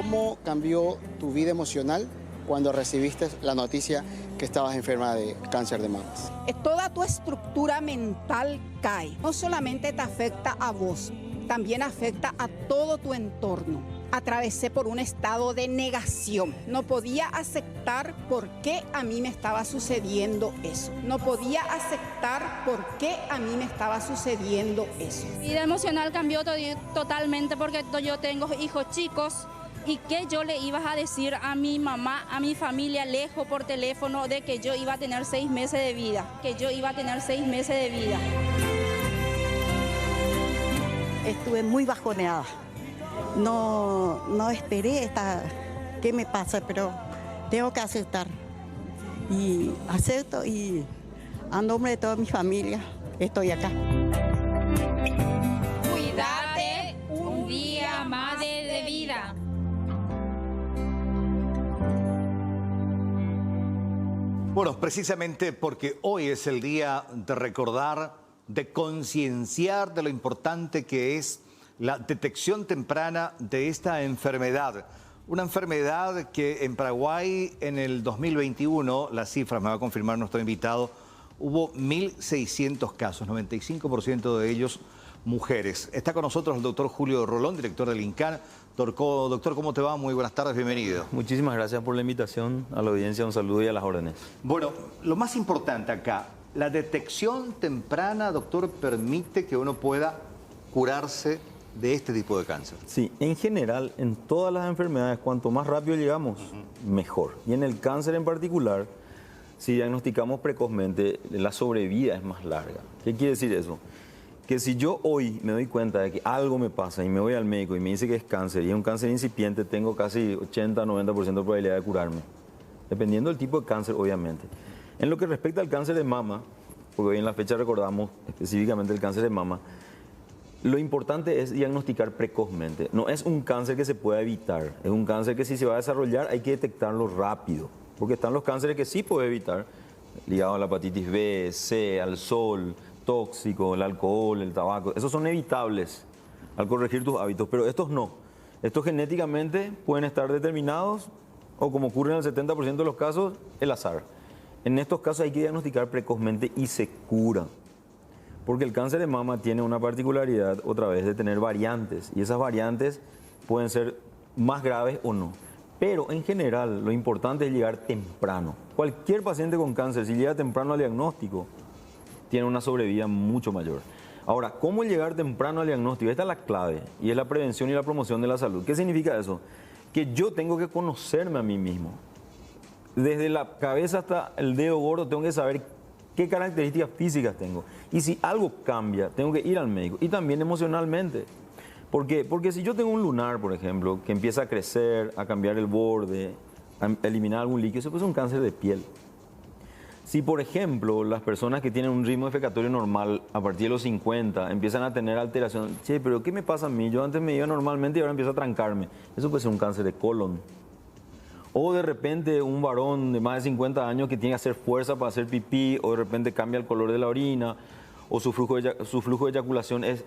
¿Cómo cambió tu vida emocional cuando recibiste la noticia que estabas enferma de cáncer de mamas? Toda tu estructura mental cae. No solamente te afecta a vos, también afecta a todo tu entorno. Atravesé por un estado de negación. No podía aceptar por qué a mí me estaba sucediendo eso. No podía aceptar por qué a mí me estaba sucediendo eso. Mi vida emocional cambió totalmente porque yo tengo hijos chicos. ¿Y qué yo le iba a decir a mi mamá, a mi familia, lejos por teléfono, de que yo iba a tener 6 meses de vida? Que yo iba a tener 6 meses de vida. Estuve muy bajoneada. No esperé qué me pasa, pero tengo que aceptar. Y acepto y a nombre de toda mi familia estoy acá. Cuídate un día más de vida. Bueno, precisamente porque hoy es el día de recordar, de concienciar de lo importante que es la detección temprana de esta enfermedad. Una enfermedad que en Paraguay en el 2021, las cifras me va a confirmar nuestro invitado, hubo 1.600 casos, 95% de ellos mujeres. Está con nosotros el doctor Julio Rolón, director del INCAN. Doctor, ¿cómo te va? Muy buenas tardes, bienvenido. Muchísimas gracias por la invitación, a la audiencia un saludo y a las órdenes. Bueno, lo más importante acá, la detección temprana, doctor, permite que uno pueda curarse de este tipo de cáncer. Sí, en general, en todas las enfermedades, cuanto más rápido llegamos, mejor. Y en el cáncer en particular, si diagnosticamos precozmente, la sobrevida es más larga. ¿Qué quiere decir eso? Que si yo hoy me doy cuenta de que algo me pasa y me voy al médico y me dice que es cáncer y es un cáncer incipiente, tengo casi 80-90% de probabilidad de curarme. Dependiendo del tipo de cáncer, obviamente. En lo que respecta al cáncer de mama, porque hoy en la fecha recordamos específicamente el cáncer de mama, lo importante es diagnosticar precozmente. No es un cáncer que se pueda evitar, es un cáncer que si se va a desarrollar hay que detectarlo rápido. Porque están los cánceres que sí puede evitar, ligados a la hepatitis B, C, al sol, tóxico, el alcohol, el tabaco. Esos son evitables al corregir tus hábitos, pero estos no. Estos genéticamente pueden estar determinados o, como ocurre en el 70% de los casos, el azar. En estos casos hay que diagnosticar precozmente y se cura. Porque el cáncer de mama tiene una particularidad, otra vez, de tener variantes. Y esas variantes pueden ser más graves o no. Pero en general, lo importante es llegar temprano. Cualquier paciente con cáncer, si llega temprano al diagnóstico, tiene una sobrevida mucho mayor. Ahora, ¿cómo llegar temprano al diagnóstico? Esta es la clave, y es la prevención y la promoción de la salud. ¿Qué significa eso? Que yo tengo que conocerme a mí mismo. Desde la cabeza hasta el dedo gordo tengo que saber qué características físicas tengo. Y si algo cambia, tengo que ir al médico. Y también emocionalmente. ¿Por qué? Porque si yo tengo un lunar, por ejemplo, que empieza a crecer, a cambiar el borde, a eliminar algún líquido, eso puede ser un cáncer de piel. Si, por ejemplo, las personas que tienen un ritmo defecatorio normal a partir de los 50 empiezan a tener alteración, che, pero ¿qué me pasa a mí? Yo antes me iba normalmente y ahora empiezo a trancarme. Eso puede ser un cáncer de colon. O de repente un varón de más de 50 años que tiene que hacer fuerza para hacer pipí, o de repente cambia el color de la orina, o su flujo de eyaculación es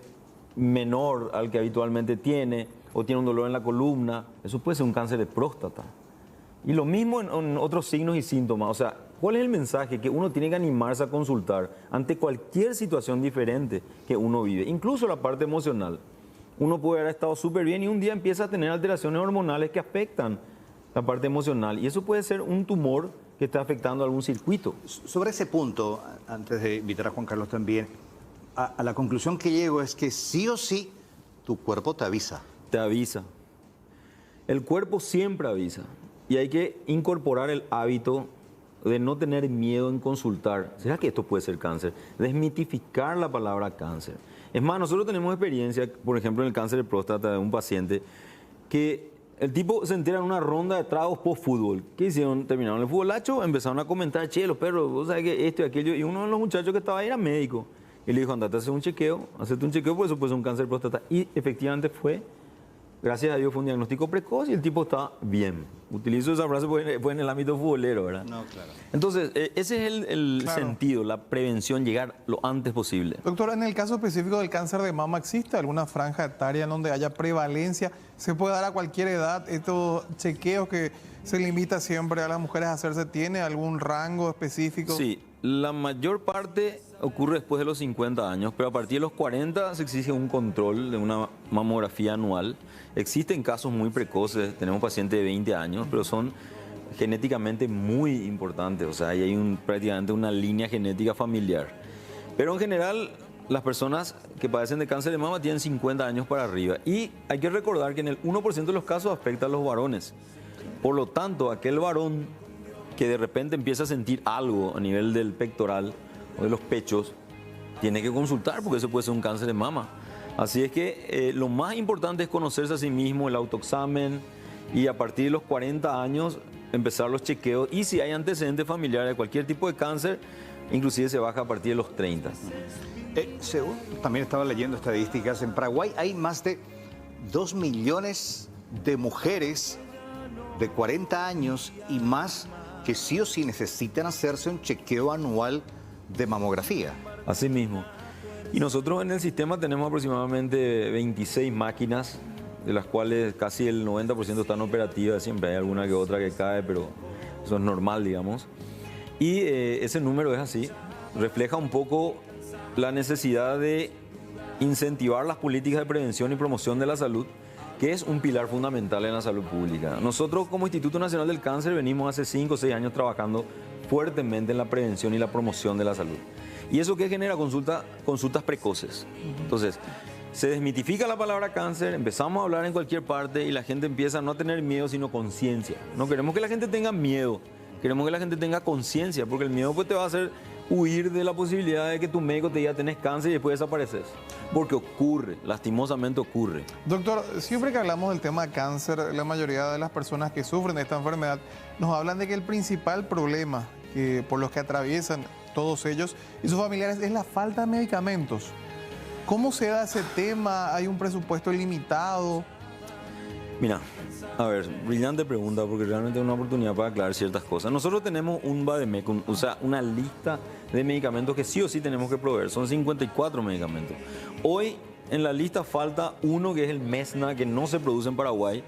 menor al que habitualmente tiene, o tiene un dolor en la columna. Eso puede ser un cáncer de próstata. Y lo mismo en otros signos y síntomas. O sea, ¿cuál es el mensaje? Que uno tiene que animarse a consultar ante cualquier situación diferente que uno vive, incluso la parte emocional. Uno puede haber estado súper bien y un día empieza a tener alteraciones hormonales que afectan la parte emocional. Y eso puede ser un tumor que está afectando algún circuito. Sobre ese punto, antes de invitar a Juan Carlos también, a la conclusión que llego es que sí o sí tu cuerpo te avisa. Te avisa. El cuerpo siempre avisa. Y hay que incorporar el hábito de no tener miedo en consultar. ¿Será que esto puede ser cáncer? Desmitificar la palabra cáncer. Es más, nosotros tenemos experiencia, por ejemplo, en el cáncer de próstata de un paciente que el tipo se entera en una ronda de tragos post-fútbol. ¿Qué hicieron? Terminaron el futbolacho, empezaron a comentar, che, los perros, vos sabés que esto y aquello. Y uno de los muchachos que estaba ahí era médico. Y le dijo, andate a hacer un chequeo, hacete un chequeo, porque eso puede ser un cáncer de próstata. Y efectivamente fue gracias a Dios fue un diagnóstico precoz y el tipo está bien. Utilizo esa frase porque fue en el ámbito futbolero, ¿verdad? No, claro. Entonces, ese es el Claro. sentido, la prevención, llegar lo antes posible. Doctor, en el caso específico del cáncer de mama, ¿existe alguna franja etaria en donde haya prevalencia? ¿Se puede dar a cualquier edad? Estos chequeos que se limita siempre a las mujeres a hacerse, ¿tiene algún rango específico? Sí, la mayor parte ocurre después de los 50 años, pero a partir de los 40 se exige un control de una mamografía anual. Existen casos muy precoces, tenemos pacientes de 20 años, pero son genéticamente muy importantes, o sea, ahí hay prácticamente una línea genética familiar. Pero en general, las personas que padecen de cáncer de mama tienen 50 años para arriba. Y hay que recordar que en el 1% de los casos afecta a los varones. Por lo tanto, aquel varón que de repente empieza a sentir algo a nivel del pectoral o de los pechos, tiene que consultar porque eso puede ser un cáncer de mama. Así es que lo más importante es conocerse a sí mismo, el autoexamen, y a partir de los 40 años empezar los chequeos. Y si hay antecedentes familiares de cualquier tipo de cáncer, inclusive se baja a partir de los 30. Según también estaba leyendo estadísticas, en Paraguay hay más de 2 millones de mujeres de 40 años y más que sí o sí necesitan hacerse un chequeo anual de mamografía. Así mismo. Y nosotros en el sistema tenemos aproximadamente 26 máquinas, de las cuales casi el 90% están operativas. Siempre hay alguna que otra que cae, pero eso es normal, digamos. Y ese número es así. Refleja un poco la necesidad de incentivar las políticas de prevención y promoción de la salud, que es un pilar fundamental en la salud pública. Nosotros como Instituto Nacional del Cáncer venimos hace 5 o 6 años trabajando fuertemente en la prevención y la promoción de la salud. ¿Y eso qué genera? Consultas precoces. Entonces, se desmitifica la palabra cáncer, empezamos a hablar en cualquier parte y la gente empieza a no tener miedo, sino conciencia. No queremos que la gente tenga miedo, queremos que la gente tenga conciencia, porque el miedo pues, te va a hacer huir de la posibilidad de que tu médico te diga tenés cáncer y después desapareces. Porque ocurre, lastimosamente ocurre. Doctor, siempre que hablamos del tema cáncer, la mayoría de las personas que sufren de esta enfermedad nos hablan de que el principal problema por los que atraviesan todos ellos y sus familiares es la falta de medicamentos. ¿Cómo se da ese tema? ¿Hay un presupuesto limitado? Mira, a ver, brillante pregunta porque realmente es una oportunidad para aclarar ciertas cosas. Nosotros tenemos un VADEMEC, o sea, una lista de medicamentos que sí o sí tenemos que proveer. Son 54 medicamentos. Hoy en la lista falta uno que es el MESNA, que no se produce en Paraguay,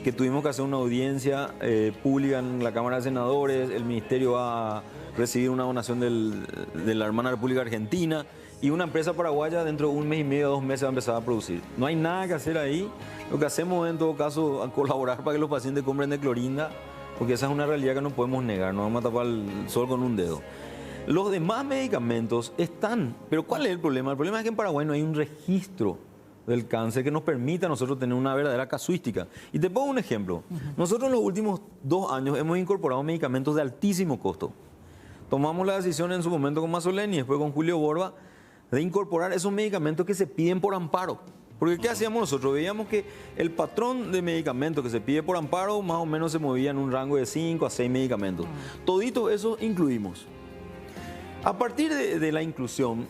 que tuvimos que hacer una audiencia pública en la Cámara de Senadores. El Ministerio va a recibir una donación de la hermana República Argentina y una empresa paraguaya dentro de 1 mes y medio, 2 meses va a empezar a producir. No hay nada que hacer ahí. Lo que hacemos en todo caso es colaborar para que los pacientes compren de clorinda, porque esa es una realidad que no podemos negar, no vamos a tapar el sol con un dedo. Los demás medicamentos están, pero ¿cuál es el problema? El problema es que en Paraguay no hay un registro del cáncer que nos permita a nosotros tener una verdadera casuística. Y te pongo un ejemplo. Nosotros en los últimos 2 años hemos incorporado medicamentos de altísimo costo. Tomamos la decisión en su momento con Mazzoleni y después con Julio Borba de incorporar esos medicamentos que se piden por amparo. Porque ¿qué hacíamos nosotros? Veíamos que el patrón de medicamentos que se pide por amparo más o menos se movía en un rango de 5 a 6 medicamentos. Todito eso incluimos. A partir de la inclusión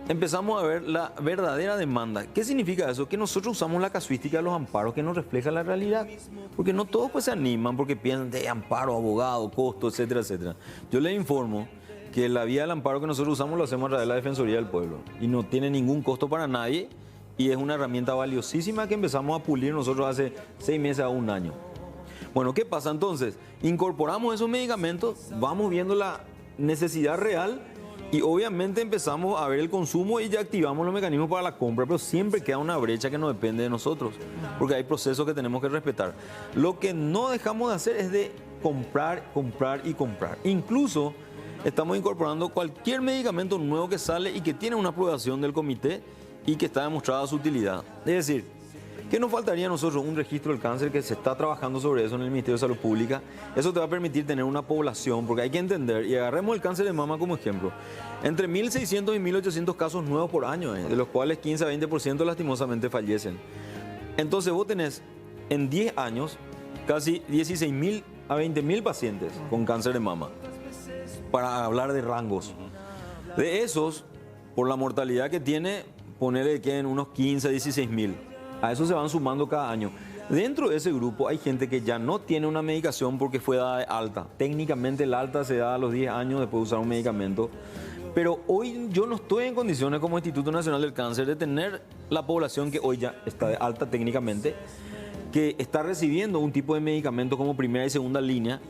empezamos a ver la verdadera demanda. ¿Qué significa eso? Que nosotros usamos la casuística de los amparos que nos refleja la realidad. Porque no todos pues se animan porque piensan de amparo, abogado, costo, etcétera, etcétera. Yo les informo que la vía del amparo que nosotros usamos lo hacemos a través de la Defensoría del Pueblo y no tiene ningún costo para nadie y es una herramienta valiosísima que empezamos a pulir nosotros hace 6 meses a 1 año. Bueno, ¿qué pasa entonces? Incorporamos esos medicamentos, vamos viendo la necesidad real y obviamente empezamos a ver el consumo y ya activamos los mecanismos para la compra, pero siempre queda una brecha que no depende de nosotros, porque hay procesos que tenemos que respetar. Lo que no dejamos de hacer es de comprar, comprar y comprar. Incluso estamos incorporando cualquier medicamento nuevo que sale y que tiene una aprobación del comité y que está demostrada su utilidad. Es decir, ¿qué nos faltaría a nosotros? Un registro del cáncer, que se está trabajando sobre eso en el Ministerio de Salud Pública. Eso te va a permitir tener una población, porque hay que entender, y agarremos el cáncer de mama como ejemplo, entre 1.600 y 1.800 casos nuevos por año, de los cuales 15 a 20% lastimosamente fallecen. Entonces vos tenés en 10 años casi 16.000 a 20.000 pacientes con cáncer de mama, para hablar de rangos. De esos, por la mortalidad que tiene, ponerle que en unos 15 a 16.000. A eso se van sumando cada año. Dentro de ese grupo hay gente que ya no tiene una medicación porque fue dada de alta. Técnicamente el alta se da a los 10 años después de usar un medicamento. Pero hoy yo no estoy en condiciones como Instituto Nacional del Cáncer de tener la población que hoy ya está de alta técnicamente, que está recibiendo un tipo de medicamento como primera y segunda línea,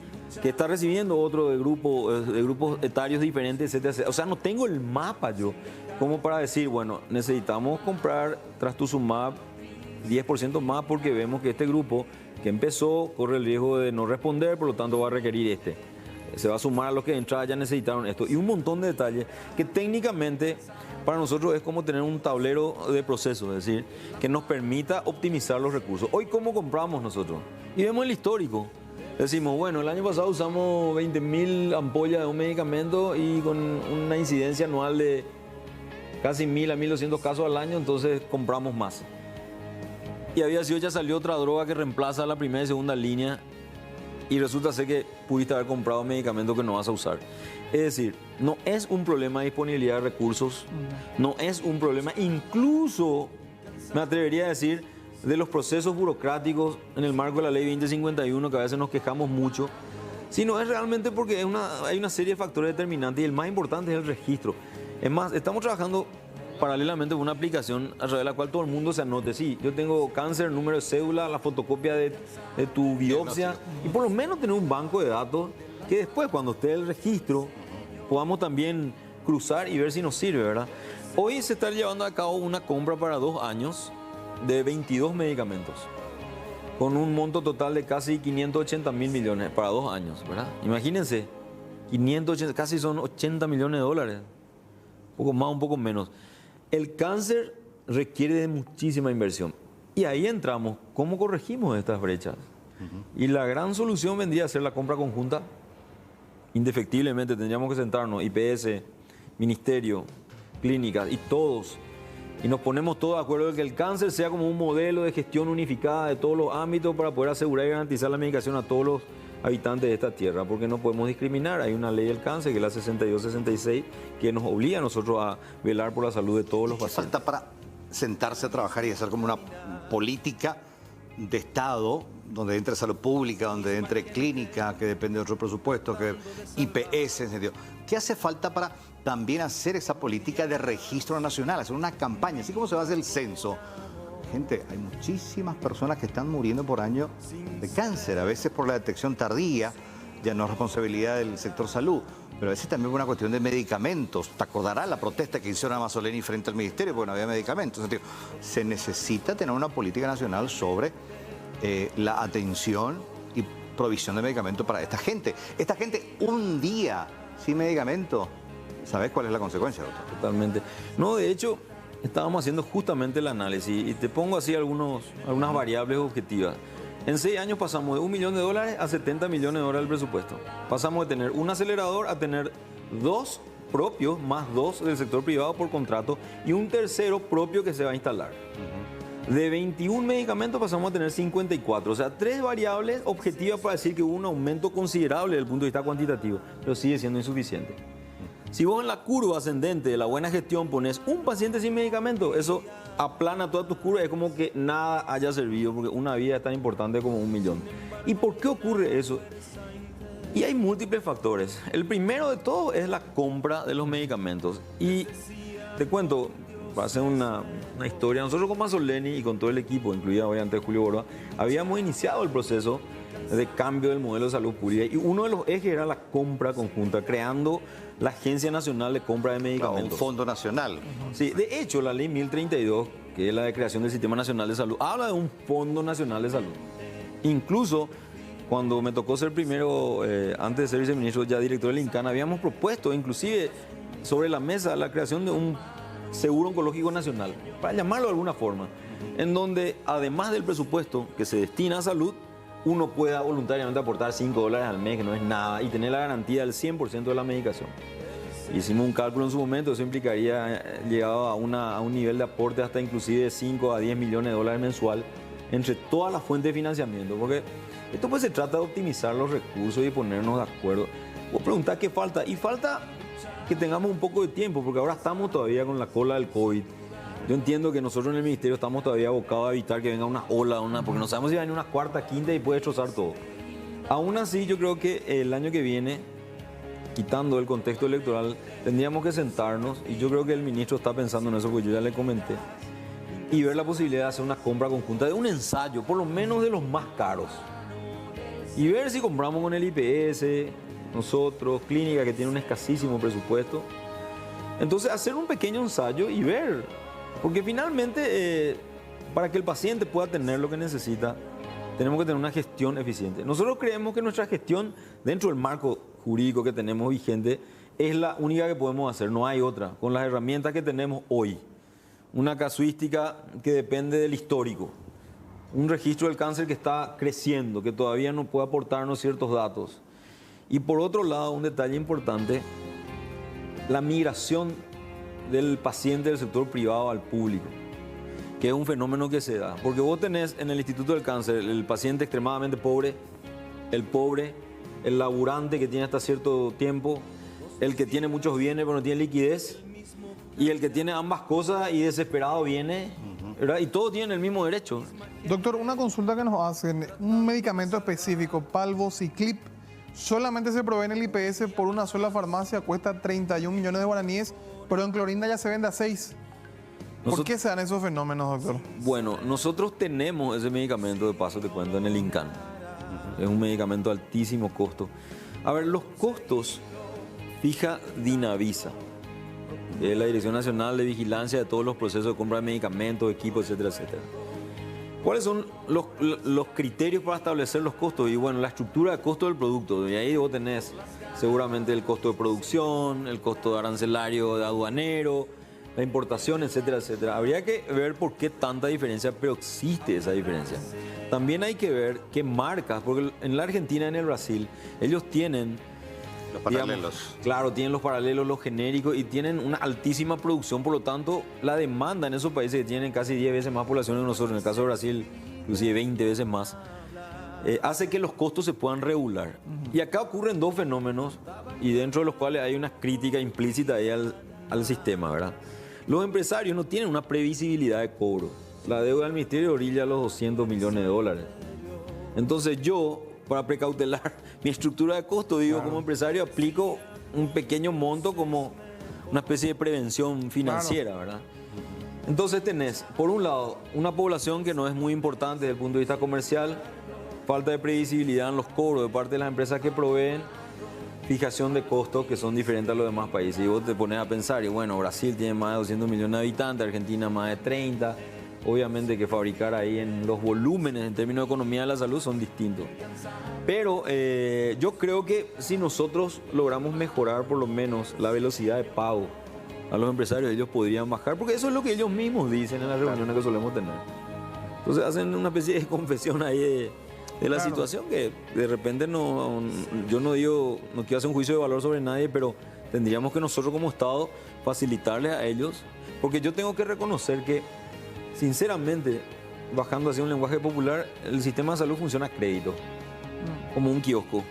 que está recibiendo otro de grupos etarios diferentes, etcétera, etcétera. O sea, no tengo el mapa yo como para decir, bueno, necesitamos comprar trastuzumab 10% más porque vemos que este grupo que empezó corre el riesgo de no responder, por lo tanto va a requerir este. Se va a sumar a los que de entrada ya necesitaron esto. Y un montón de detalles que técnicamente para nosotros es como tener un tablero de procesos, es decir, que nos permita optimizar los recursos. Hoy, ¿cómo compramos nosotros? Y vemos el histórico. Decimos, bueno, el año pasado usamos 20.000 ampollas de un medicamento y con una incidencia anual de casi 1.000 a 1.200 casos al año, entonces compramos más. Y ya salió otra droga que reemplaza la primera y segunda línea y resulta ser que pudiste haber comprado medicamentos que no vas a usar. Es decir, no es un problema de disponibilidad de recursos, no es un problema, incluso me atrevería a decir, de los procesos burocráticos en el marco de la ley 2051, que a veces nos quejamos mucho, sino es realmente porque hay una serie de factores determinantes y el más importante es el registro. Es más, estamos trabajando paralelamente con una aplicación a través de la cual todo el mundo se anote. Sí, yo tengo cáncer, número de cédula, la fotocopia de tu biopsia y por lo menos tener un banco de datos que después, cuando esté el registro, podamos también cruzar y ver si nos sirve, ¿verdad? Hoy se está llevando a cabo una compra para 2 años de 22 medicamentos con un monto total de casi 580.000 millones para 2 años, ¿verdad? Imagínense, 580, casi son 80 millones de dólares, un poco más, un poco menos. El cáncer requiere de muchísima inversión y ahí entramos, ¿cómo corregimos estas brechas? Y la gran solución vendría a ser la compra conjunta. Indefectiblemente tendríamos que sentarnos, IPS, Ministerio, clínicas y todos, y nos ponemos todos de acuerdo en que el cáncer sea como un modelo de gestión unificada de todos los ámbitos para poder asegurar y garantizar la medicación a todos los habitantes de esta tierra, porque no podemos discriminar. Hay una ley del cáncer, que es la 6266, que nos obliga a nosotros a velar por la salud de todos los pacientes. Falta para sentarse a trabajar y hacer como una política de Estado, donde entre salud pública, donde entre clínica, que depende de otro presupuesto, que IPS, en sentido. ¿Qué hace falta para también hacer esa política de registro nacional, hacer una campaña, así como se va a hacer el censo? Gente, hay muchísimas personas que están muriendo por año de cáncer, a veces por la detección tardía, ya no es responsabilidad del sector salud, pero a veces también es una cuestión de medicamentos. Te acordarás la protesta que hicieron a Mazzoleni frente al ministerio porque no había medicamentos. Se necesita tener una política nacional sobre la atención y provisión de medicamentos para esta gente. Esta gente un día sin medicamento, ¿sabes cuál es la consecuencia, doctor? Totalmente. No, de hecho, estábamos haciendo justamente el análisis y te pongo así algunas variables objetivas. En 6 años pasamos de $1 millón a 70 millones de dólares del presupuesto. Pasamos de tener un acelerador a tener 2 propios más 2 del sector privado por contrato y un tercero propio que se va a instalar. De 21 medicamentos pasamos a tener 54, o sea, 3 variables objetivas para decir que hubo un aumento considerable desde el punto de vista cuantitativo, pero sigue siendo insuficiente. Si vos en la curva ascendente de la buena gestión pones un paciente sin medicamento, eso aplana todas tus curvas, es como que nada haya servido, porque una vida es tan importante como 1 millón. ¿Y por qué ocurre eso? Y hay múltiples factores. El primero de todo es la compra de los medicamentos. Y te cuento, para hacer una historia, nosotros con Mazzoleni y con todo el equipo, incluida obviamente Julio Borba, habíamos iniciado el proceso de cambio del modelo de salud pública y uno de los ejes era la compra conjunta, creando la Agencia Nacional de Compra de Medicamentos. Claro, un fondo nacional. Sí, de hecho la ley 1032, que es la de creación del Sistema Nacional de Salud, habla de un Fondo Nacional de Salud. Incluso cuando me tocó ser primero, antes de ser viceministro, ya director del INCAN, habíamos propuesto inclusive sobre la mesa la creación de un seguro oncológico nacional, para llamarlo de alguna forma, en donde además del presupuesto que se destina a salud, uno pueda voluntariamente aportar $5 al mes, que no es nada, y tener la garantía del 100% de la medicación. Hicimos un cálculo en su momento, eso implicaría llegado a un nivel de aporte hasta inclusive de 5 a 10 millones de dólares mensual entre todas las fuentes de financiamiento, porque esto pues se trata de optimizar los recursos y ponernos de acuerdo. Vos preguntás qué falta, y falta que tengamos un poco de tiempo, porque ahora estamos todavía con la cola del COVID. Yo entiendo que nosotros en el ministerio estamos todavía abocados a evitar que venga una ola, porque no sabemos si va a venir una cuarta, quinta y puede destrozar todo. Aún así, yo creo que el año que viene, quitando el contexto electoral, tendríamos que sentarnos, y yo creo que el ministro está pensando en eso, porque yo ya le comenté, y ver la posibilidad de hacer una compra conjunta de un ensayo, por lo menos de los más caros. Y ver si compramos con el IPS, nosotros, clínica que tiene un escasísimo presupuesto. Entonces, hacer un pequeño ensayo y ver. Porque finalmente, para que el paciente pueda tener lo que necesita, tenemos que tener una gestión eficiente. Nosotros creemos que nuestra gestión, dentro del marco jurídico que tenemos vigente, es la única que podemos hacer, no hay otra, con las herramientas que tenemos hoy. Una casuística que depende del histórico. Un registro del cáncer que está creciendo, que todavía no puede aportarnos ciertos datos. Y por otro lado, un detalle importante, la migración del paciente del sector privado al público, que es un fenómeno que se da. Porque vos tenés en el Instituto del Cáncer el paciente extremadamente pobre, el laburante que tiene hasta cierto tiempo, el que tiene muchos bienes pero no tiene liquidez, y el que tiene ambas cosas y desesperado viene, ¿verdad? Y todos tienen el mismo derecho. Doctor, una consulta que nos hacen, un medicamento específico, Palvociclip, solamente se provee en el IPS por una sola farmacia, cuesta 31 millones de guaraníes, pero en Clorinda ya se vende a 6. ¿Por qué se dan esos fenómenos, doctor? Bueno, nosotros tenemos ese medicamento, de paso te cuento, en el INCAN. Es un medicamento de altísimo costo. A ver, los costos fija Dinavisa, que es la Dirección Nacional de Vigilancia de todos los procesos de compra de medicamentos, equipos, etcétera, etcétera. ¿Cuáles son los criterios para establecer los costos? Y bueno, la estructura de costo del producto. Y ahí vos tenés seguramente el costo de producción, el costo de arancelario, de aduanero, la importación, etcétera, etcétera. Habría que ver por qué tanta diferencia, pero existe esa diferencia. También hay que ver qué marcas, porque en la Argentina y en el Brasil, ellos tienen los paralelos. Digamos, claro, tienen los paralelos, los genéricos y tienen una altísima producción, por lo tanto, la demanda en esos países que tienen casi 10 veces más población que nosotros, en el caso de Brasil, inclusive 20 veces más, hace que los costos se puedan regular. Y acá ocurren dos fenómenos, y dentro de los cuales hay una crítica implícita ahí al sistema, ¿verdad? Los empresarios no tienen una previsibilidad de cobro. La deuda del ministerio orilla los 200 millones de dólares. Entonces yo, para precautelar mi estructura de costo, digo, como empresario aplico un pequeño monto como una especie de prevención financiera, ¿verdad? Entonces tenés, por un lado, una población que no es muy importante desde el punto de vista comercial, falta de previsibilidad en los cobros de parte de las empresas que proveen, fijación de costos que son diferentes a los demás países. Y vos te pones a pensar, y bueno, Brasil tiene más de 200 millones de habitantes, Argentina más de 30, obviamente que fabricar ahí en los volúmenes en términos de economía de la salud son distintos. Pero yo creo que si nosotros logramos mejorar por lo menos la velocidad de pago a los empresarios, ellos podrían bajar, porque eso es lo que ellos mismos dicen en las reuniones que solemos tener. Entonces hacen una especie de confesión ahí de la situación que de repente yo no quiero hacer un juicio de valor sobre nadie, pero tendríamos que nosotros como Estado facilitarles a ellos, porque yo tengo que reconocer que sinceramente, bajando hacia un lenguaje popular, el sistema de salud funciona a crédito, como un kiosco.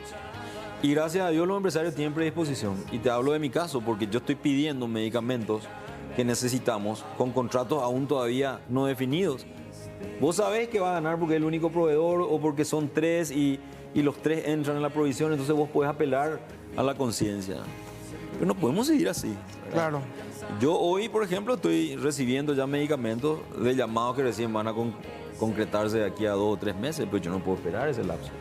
Y gracias a Dios los empresarios tienen predisposición. Y te hablo de mi caso, porque yo estoy pidiendo medicamentos que necesitamos con contratos aún todavía no definidos. Vos sabés que va a ganar porque es el único proveedor o porque son 3 y los 3 entran en la provisión, entonces vos podés apelar a la conciencia. Pero no podemos seguir así, ¿verdad? Claro. Yo hoy, por ejemplo, estoy recibiendo ya medicamentos de llamados que recién van a concretarse de aquí a 2 o 3 meses, pero yo no puedo esperar ese lapso.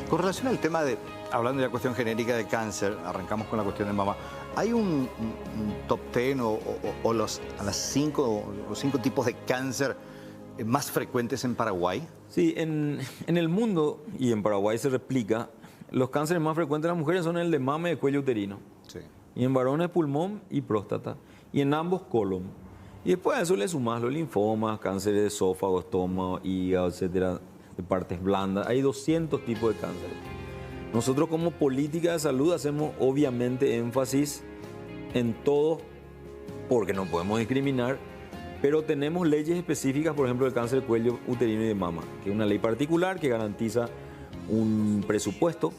Con relación al tema de, hablando de la cuestión genérica de cáncer, arrancamos con la cuestión de mama, ¿hay un top 10 o los 5 tipos de cáncer más frecuentes en Paraguay? Sí, en el mundo, y en Paraguay se replica, los cánceres más frecuentes en las mujeres son el de mama y el cuello uterino. Sí. Y en varones pulmón y próstata. Y en ambos colon. Y después a eso le sumas los linfomas, cánceres de esófago, estómago, hígado, etcétera, de partes blandas. Hay 200 tipos de cánceres. Nosotros como política de salud hacemos obviamente énfasis en todo, porque no podemos discriminar, pero tenemos leyes específicas, por ejemplo, del cáncer de cuello uterino y de mama, que es una ley particular que garantiza un presupuesto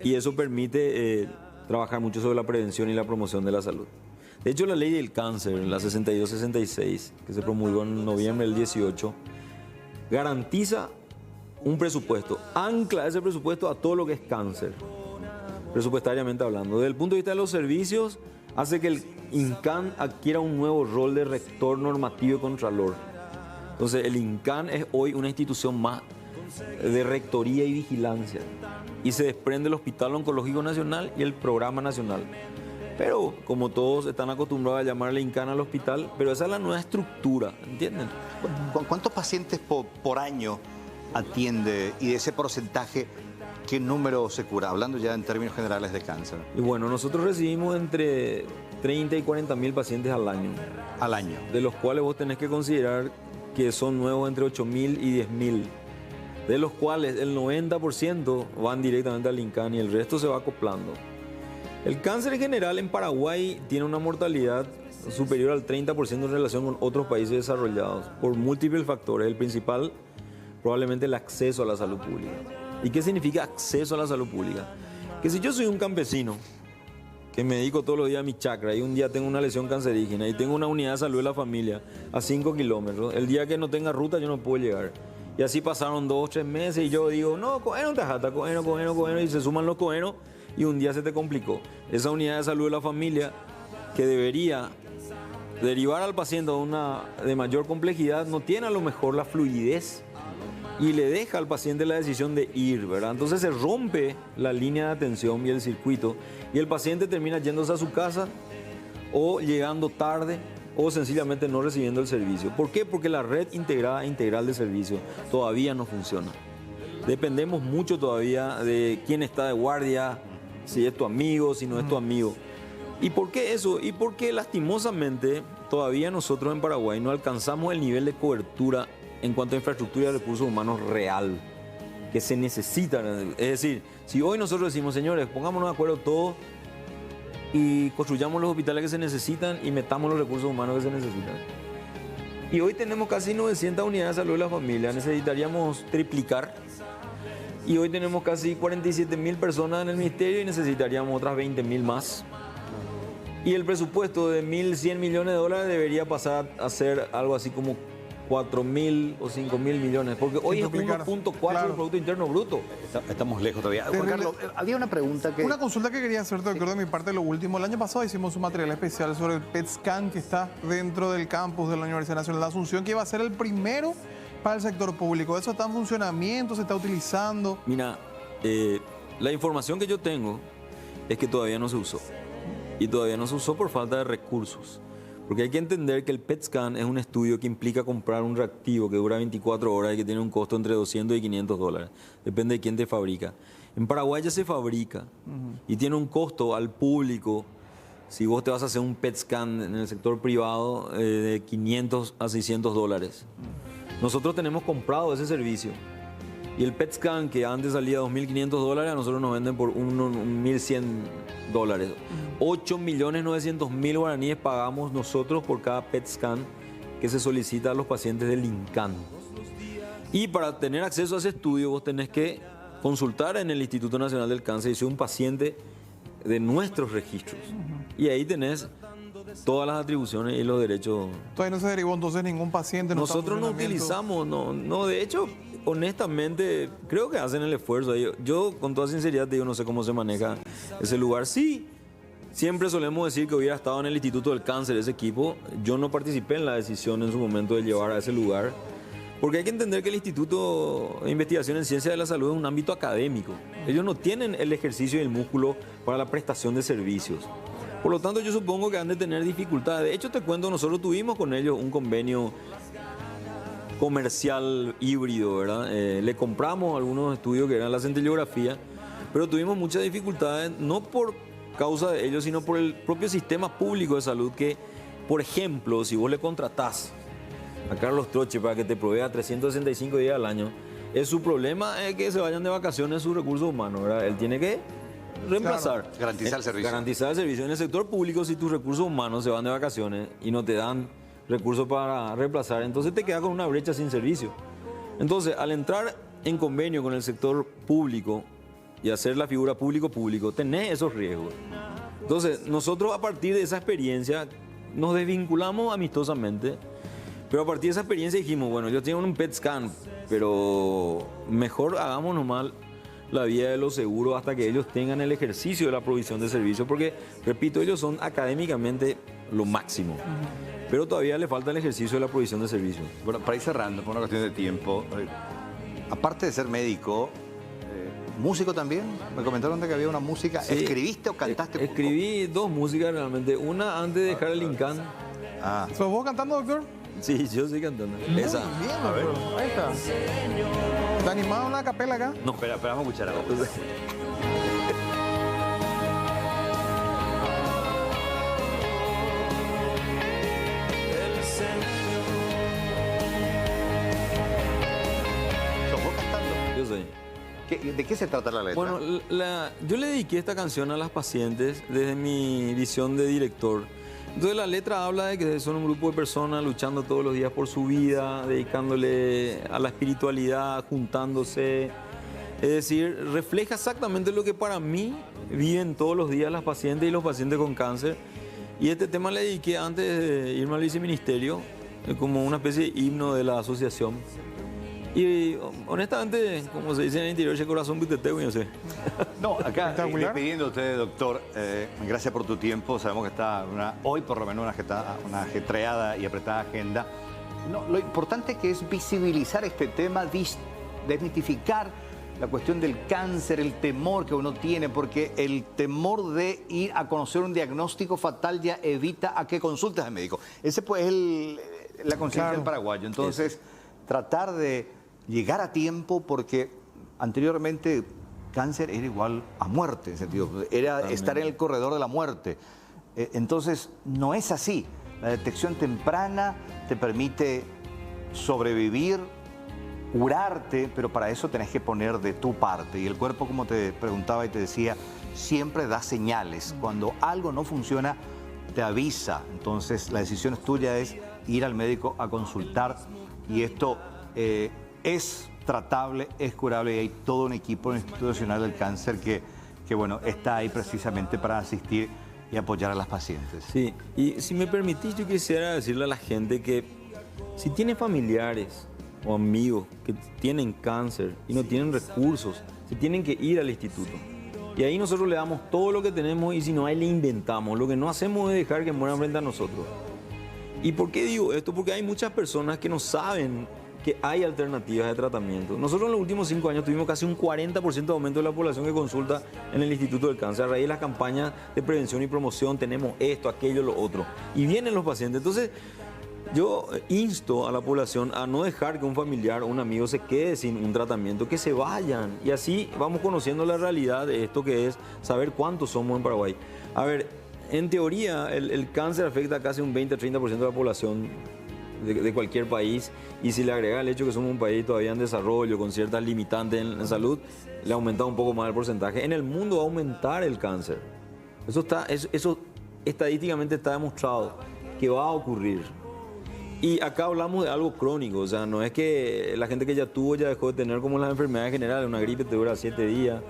y eso permite trabajar mucho sobre la prevención y la promoción de la salud. De hecho, la ley del cáncer, la 6266, que se promulgó en noviembre del 18, garantiza un presupuesto, ancla ese presupuesto a todo lo que es cáncer, presupuestariamente hablando. Desde el punto de vista de los servicios, hace que el INCAN adquiera un nuevo rol de rector normativo y contralor. Entonces, el INCAN es hoy una institución más de rectoría y vigilancia y se desprende el Hospital Oncológico Nacional y el Programa Nacional. Pero como todos están acostumbrados a llamarle INCAN al hospital, pero esa es la nueva estructura, ¿entienden? ¿Cuántos pacientes por año atiende y de ese porcentaje qué número se cura? Hablando ya en términos generales de cáncer. Y bueno, nosotros recibimos entre 30 y 40 mil pacientes al año. Al año. De los cuales vos tenés que considerar que son nuevos entre 8.000 y 10.000. De los cuales el 90% van directamente al INCAN y el resto se va acoplando. El cáncer en general en Paraguay tiene una mortalidad superior al 30% en relación con otros países desarrollados por múltiples factores. El principal, probablemente el acceso a la salud pública. ¿Y qué significa acceso a la salud pública? Que si yo soy un campesino que me dedico todos los días a mi chacra y un día tengo una lesión cancerígena y tengo una unidad de salud de la familia a 5 kilómetros, el día que no tenga ruta yo no puedo llegar. Y así pasaron 2 o 3 meses y yo digo, no, coeno te jata, coeno, y se suman los coenos y un día se te complicó. Esa unidad de salud de la familia que debería derivar al paciente a una de mayor complejidad no tiene a lo mejor la fluidez y le deja al paciente la decisión de ir, ¿verdad? Entonces se rompe la línea de atención y el circuito y el paciente termina yéndose a su casa o llegando tarde o sencillamente no recibiendo el servicio. ¿Por qué? Porque la red integrada e integral de servicio todavía no funciona. Dependemos mucho todavía de quién está de guardia, si es tu amigo, si no es tu amigo. ¿Y por qué eso? Y porque lastimosamente todavía nosotros en Paraguay no alcanzamos el nivel de cobertura en cuanto a infraestructura y recursos humanos real que se necesitan. Es decir, si hoy nosotros decimos, señores, pongámonos de acuerdo todos y construyamos los hospitales que se necesitan y metamos los recursos humanos que se necesitan. Y hoy tenemos casi 900 unidades de salud de la familia, necesitaríamos triplicar. Y hoy tenemos casi 47.000 personas en el ministerio y necesitaríamos otras 20.000 más. Y el presupuesto de 1.100 millones de dólares debería pasar a ser algo así como 4.000 o 5.000 millones, porque hoy es 1.4 del Producto Interno Bruto. Estamos lejos todavía. Juan Carlos, había una pregunta que... Una consulta que quería hacerte, doctor, de mi parte, lo último. El año pasado hicimos un material especial sobre el PET scan que está dentro del campus de la Universidad Nacional de Asunción, que iba a ser el primero para el sector público. ¿Eso está en funcionamiento? ¿Se está utilizando? Mira, la información que yo tengo es que todavía no se usó. Y todavía no se usó por falta de recursos. Porque hay que entender que el PET scan es un estudio que implica comprar un reactivo que dura 24 horas y que tiene un costo entre 200 y 500 dólares. Depende de quién te fabrica. En Paraguay ya se fabrica y tiene un costo al público. Si vos te vas a hacer un PET scan en el sector privado de 500 a 600 dólares. Nosotros tenemos comprado ese servicio. Y el PET scan, que antes salía 2.500 dólares, a nosotros nos venden por 1.100 dólares. 8.900.000 guaraníes pagamos nosotros por cada PET scan que se solicita a los pacientes del INCAN. Y para tener acceso a ese estudio, vos tenés que consultar en el Instituto Nacional del Cáncer y ser un paciente de nuestros registros. Y ahí tenés todas las atribuciones y los derechos. Todavía no se derivó entonces ningún paciente. Nosotros no utilizamos, no, de hecho, honestamente, creo que hacen el esfuerzo. Yo con toda sinceridad te digo, no sé cómo se maneja ese lugar. Sí, siempre solemos decir que hubiera estado en el Instituto del Cáncer ese equipo. Yo no participé en la decisión en su momento de llevar a ese lugar. Porque hay que entender que el Instituto de Investigación en Ciencia de la Salud es un ámbito académico. Ellos no tienen el ejercicio y el músculo para la prestación de servicios. Por lo tanto, yo supongo que han de tener dificultades. De hecho, te cuento, nosotros tuvimos con ellos un convenio comercial híbrido, ¿verdad? Le compramos algunos estudios que eran la centellografía, pero tuvimos muchas dificultades, no por causa de ellos, sino por el propio sistema público de salud que, por ejemplo, si vos le contratás a Carlos Troche para que te provea 365 días al año, su problema es que se vayan de vacaciones sus recursos humanos, ¿verdad? Él tiene que reemplazar. Claro, garantizar el servicio. Garantizar el servicio. En el sector público, si tus recursos humanos se van de vacaciones y no te dan recursos para reemplazar, entonces te quedas con una brecha sin servicio. Entonces, al entrar en convenio con el sector público y hacer la figura público-público, tenés esos riesgos. Entonces, nosotros a partir de esa experiencia nos desvinculamos amistosamente, pero a partir de esa experiencia dijimos, bueno, yo tengo un PET scan, pero mejor hagamos nomás la vía de los seguros hasta que ellos tengan el ejercicio de la provisión de servicios, porque, repito, ellos son académicamente lo máximo, pero todavía le falta el ejercicio de la provisión de servicios. Bueno, para ir cerrando, por una cuestión de tiempo, aparte de ser médico, ¿músico también? Me comentaron de que había una música. Sí. ¿Escribiste o cantaste? Escribí dos músicas realmente, una antes de dejar el Incan. Ah, ¿Sos vos cantando, doctor? Sí, yo estoy cantando. Muy Esa. bien, doctor. Ahí está. ¿Te animás a una capela acá? No, espera, vamos a escuchar algo. ¿Sos vos cantando? yo soy. ¿De qué se trata la letra? Bueno, yo le dediqué esta canción a las pacientes desde mi visión de director. Entonces la letra habla de que son un grupo de personas luchando todos los días por su vida, dedicándole a la espiritualidad, juntándose. Es decir, refleja exactamente lo que para mí viven todos los días las pacientes y los pacientes con cáncer. Y este tema le dediqué antes de irme al viceministerio, como una especie de himno de la asociación. Y honestamente, como se dice en el interior, ese corazón que te no sé. No, acá Espectacular. despidiéndote, doctor, gracias por tu tiempo. Sabemos que está hoy por lo menos una ajetreada y apretada agenda. No, lo importante que es visibilizar este tema, desmitificar la cuestión del cáncer, el temor que uno tiene, porque el temor de ir a conocer un diagnóstico fatal ya evita a que consultes al médico. Ese pues es la conciencia del paraguayo. Entonces, tratar de llegar a tiempo, porque anteriormente cáncer era igual a muerte, en sentido, era estar en el corredor de la muerte. Entonces, no es así. La detección temprana te permite sobrevivir, curarte, pero para eso tenés que poner de tu parte. Y el cuerpo, como te preguntaba y te decía, siempre da señales. Cuando algo no funciona, te avisa. Entonces, la decisión tuya es ir al médico a consultar. Y esto es tratable, es curable, y hay todo un equipo institucional del cáncer que bueno, está ahí precisamente para asistir y apoyar a las pacientes. Sí, y si me permitís, yo quisiera decirle a la gente que si tiene familiares o amigos que tienen cáncer y no tienen recursos, se tienen que ir al instituto. Y ahí nosotros le damos todo lo que tenemos, y si no, ahí le inventamos. Lo que no hacemos es dejar que mueran frente a nosotros. ¿Y por qué digo esto? Porque hay muchas personas que no saben que hay alternativas de tratamiento. Nosotros en los últimos 5 años tuvimos casi un 40% de aumento de la población que consulta en el Instituto del Cáncer. A raíz de las campañas de prevención y promoción tenemos esto, aquello, lo otro. Y vienen los pacientes. Entonces, yo insto a la población a no dejar que un familiar o un amigo se quede sin un tratamiento, que se vayan. Y así vamos conociendo la realidad de esto, que es saber cuántos somos en Paraguay. A ver, en teoría, el cáncer afecta a casi un 20-30% de la población de cualquier país, y si le agrega el hecho que somos un país todavía en desarrollo, con ciertas limitantes en salud, le aumenta un poco más el porcentaje. En el mundo va a aumentar el cáncer. Eso estadísticamente está demostrado que va a ocurrir. Y acá hablamos de algo crónico, o sea, no es que la gente que ya tuvo ya dejó de tener como las enfermedades generales, una gripe te dura 7 días,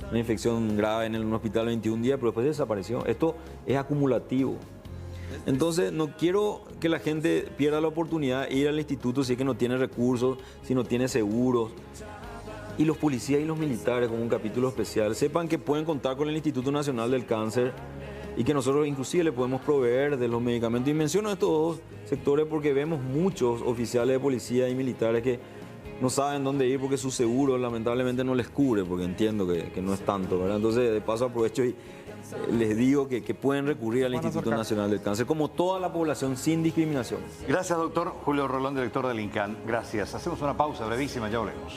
una infección grave en un hospital 21 días, pero después desapareció. Esto es acumulativo. Entonces, no quiero que la gente pierda la oportunidad de ir al instituto si es que no tiene recursos, si no tiene seguros. Y los policías y los militares, como un capítulo especial, sepan que pueden contar con el Instituto Nacional del Cáncer y que nosotros inclusive le podemos proveer de los medicamentos. Y menciono estos dos sectores porque vemos muchos oficiales de policía y militares que no saben dónde ir porque su seguro lamentablemente no les cubre, porque entiendo que no es tanto, ¿verdad? Entonces, de paso aprovecho y les digo que pueden recurrir al Instituto Nacional del Cáncer, como toda la población, sin discriminación. Gracias, doctor Julio Rolón, director del INCAN. Gracias. Hacemos una pausa brevísima, ya volvemos.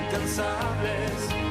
Incansables